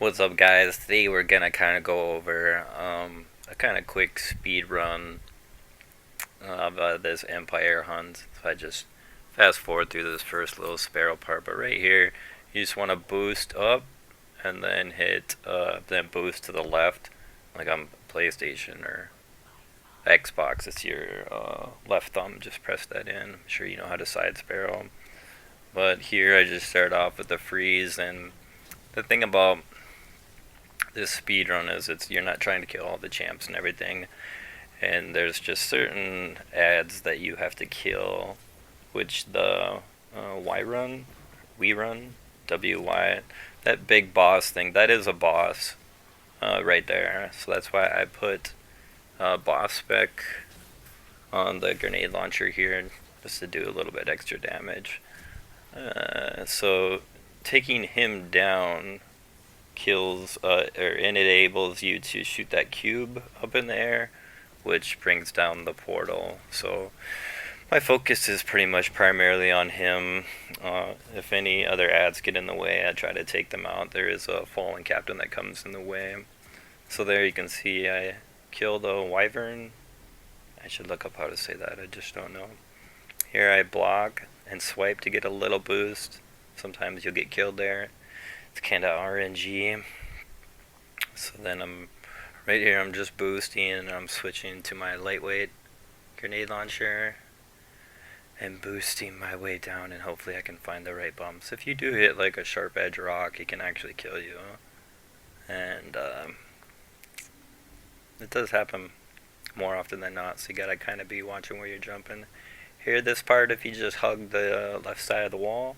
What's up, guys? Today we're gonna kind of go over a kind of quick speed run of this Empire hunt. So I just fast forward through this first little sparrow part, but right here, you just want to boost up and then hit, then boost to the left, like on PlayStation or Xbox. It's your left thumb. Just press that in. I'm sure you know how to side sparrow. But here I just start off with the freeze, and the thing about this speed run is you're not trying to kill all the champs and everything, and there's just certain ads that you have to kill, which the Y run, we run, WY, that big boss thing, that is a boss right there. So that's why I put boss spec on the grenade launcher here, just to do a little bit extra damage. So taking him down kills or enables you to shoot that cube up in the air, which brings down the portal. So my focus is pretty much primarily on him. If any other ads get in the way, I try to take them out. There is a fallen captain that comes in the way. So there you can see I killed a wyvern. I should look up how to say that, I just don't know. Here I block and swipe to get a little boost. Sometimes you'll get killed there. It's kind of RNG. So then I'm right here, I'm just boosting and I'm switching to my lightweight grenade launcher and boosting my way down, and hopefully I can find the right bumps. If you do hit like a sharp edge rock, it can actually kill you. And it does happen more often than not, so you gotta kind of be watching where you're jumping. Here, this part, if you just hug the left side of the wall,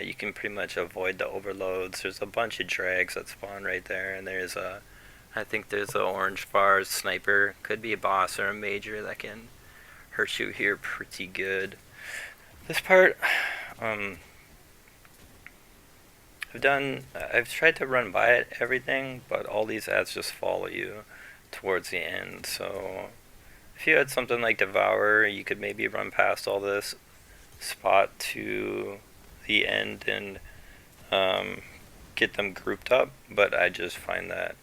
you can pretty much avoid the overloads. There's a bunch of drags that spawn right there, and I think there's an orange bar sniper. Could be a boss or a major that can hurt you here pretty good. This part, I've tried to run by it, everything, but all these ads just follow you towards the end. So if you had something like Devour, you could maybe run past all this spot to the end and get them grouped up, but I just find that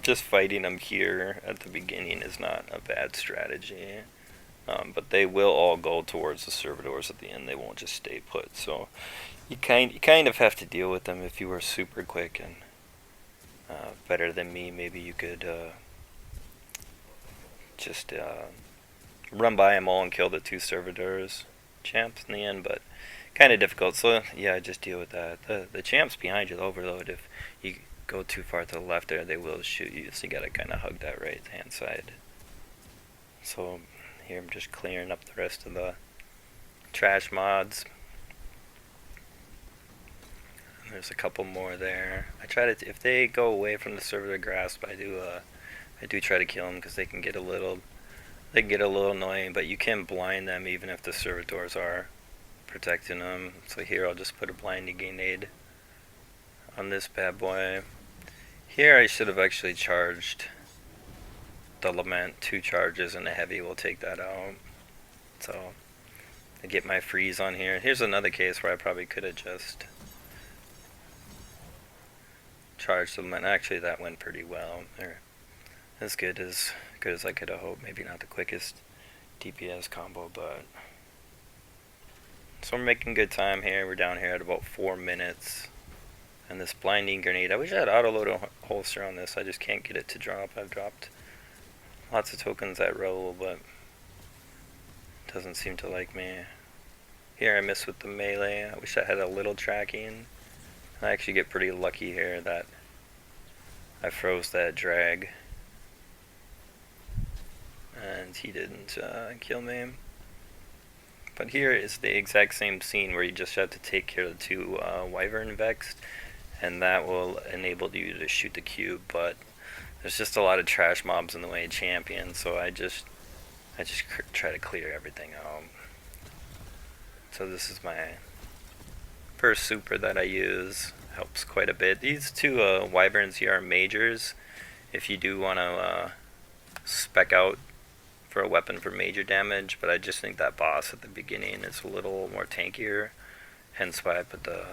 just fighting them here at the beginning is not a bad strategy. But they will all go towards the servitors at the end. They won't just stay put. So you kind of have to deal with them. If you were super quick and better than me, maybe you could just run by them all and kill the two servitors champs in the end, but kind of difficult. So yeah, just deal with that. The champs behind you, the overload, if you go too far to the left there, they will shoot you, so you gotta kind of hug that right hand side. So here I'm just clearing up the rest of the trash mods. And there's a couple more there. I try to, if they go away from the servitor grasp, I do try to kill them, because they can get a little annoying, but you can blind them even if the servitors are protecting them. So here I'll just put a blinding grenade on this bad boy. Here I should have actually charged the lament, 2 charges, and a heavy will take that out. So I get my freeze on here. Here's another case where I probably could have just charged the lament. Actually, that went pretty well. They're as good as I could have hoped. Maybe not the quickest DPS combo, but so we're making good time here. We're down here at about 4 minutes. And this blinding grenade, I wish I had auto-load a holster on this. I just can't get it to drop. I've dropped lots of tokens at roll, but it doesn't seem to like me. Here I miss with the melee. I wish I had a little tracking. I actually get pretty lucky here that I froze that drag and he didn't kill me. But here is the exact same scene where you just have to take care of the 2 wyvern vexed, and that will enable you to shoot the cube. But there's just a lot of trash mobs in the way of champions, so I just try to clear everything out. So this is my first super that I use. Helps quite a bit. These 2 wyverns here are majors. If you do want to spec out for a weapon for major damage, but I just think that boss at the beginning is a little more tankier, hence why I put the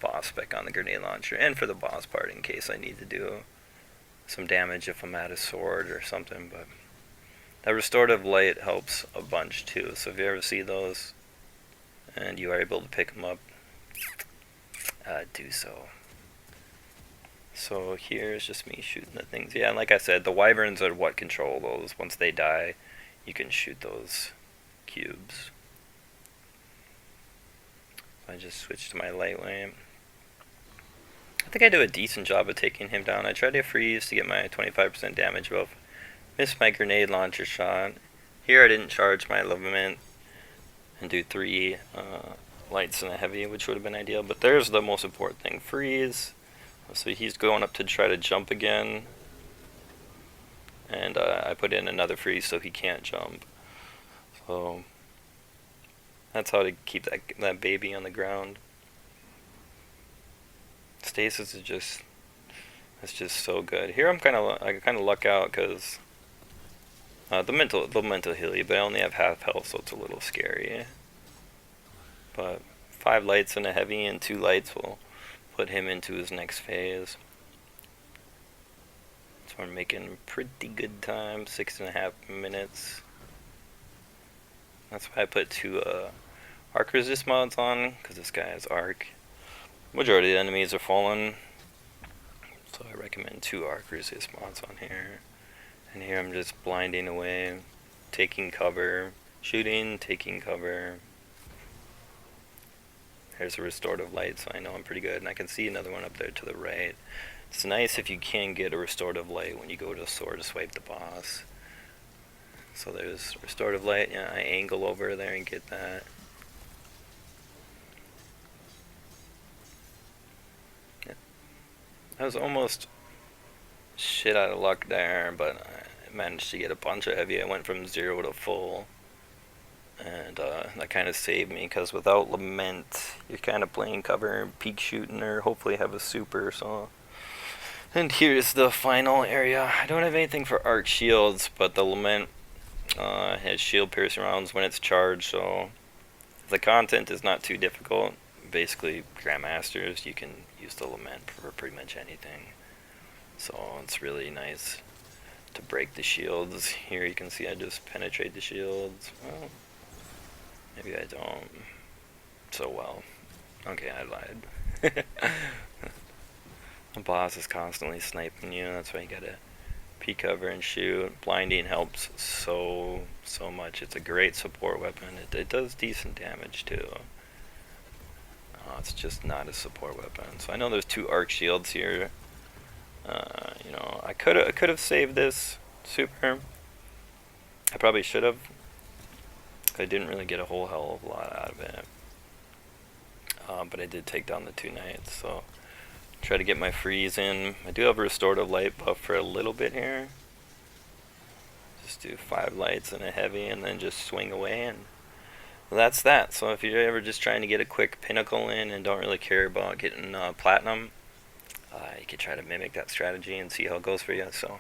boss spec on the grenade launcher, and for the boss part in case I need to do some damage if I'm at a sword or something. But that restorative light helps a bunch too, so if you ever see those and you are able to pick them up, do so. So here's just me shooting the things. Yeah, and like I said, the wyverns are what control those. Once they die, you can shoot those cubes. I just switched to my lightweight. I think I do a decent job of taking him down. I tried to freeze to get my 25% damage buff. Missed my grenade launcher shot. Here I didn't charge my lament and do 3 lights and a heavy, which would have been ideal. But there's the most important thing. Freeze. So he's going up to try to jump again. And I put in another freeze so he can't jump. So that's how to keep that baby on the ground. Stasis is just, it's just so good. Here I kind of luck out because the mental heal you, but I only have half health, so it's a little scary. But 5 lights and a heavy and 2 lights will put him into his next phase. So we're making pretty good time, 6.5 minutes. That's why I put 2 arc resist mods on, because this guy has arc. Majority of the enemies are fallen, so I recommend 2 arc resist mods on here. And here I'm just blinding away, taking cover, shooting, taking cover. There's a restorative light, so I know I'm pretty good, and I can see another one up there to the right. It's nice if you can get a restorative light when you go to sword to swipe the boss. So there's restorative light. Yeah, I angle over there and get that. I was almost shit out of luck there, but I managed to get a bunch of heavy. I went from 0 to full, and that kind of saved me, because without lament, you're kind of playing cover, peek shooting, or hopefully have a super. So, and here's the final area. I don't have anything for arc shields, but the lament has shield piercing rounds when it's charged, so the content is not too difficult. Basically, Grandmasters, you can use the lament for pretty much anything. So it's really nice to break the shields. Here you can see I just penetrate the shields. Well, maybe I don't so well. Okay, I lied. The boss is constantly sniping you, that's why you gotta peek cover and shoot. Blinding helps so much. It's a great support weapon. It does decent damage too. It's just not a support weapon. So I know there's 2 arc shields here. You know, I could have saved this super. I probably should have. I didn't really get a whole hell of a lot out of it. But I did take down the 2 knights, so try to get my freeze in. I do have a restorative light buff for a little bit here. Just do 5 lights and a heavy, and then just swing away, and that's that. So if you're ever just trying to get a quick pinnacle in and don't really care about getting platinum, you could try to mimic that strategy and see how it goes for you. So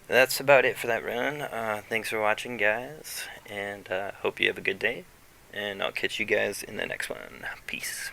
that's about it for that run. Thanks for watching, guys, and hope you have a good day, and I'll catch you guys in the next one. Peace.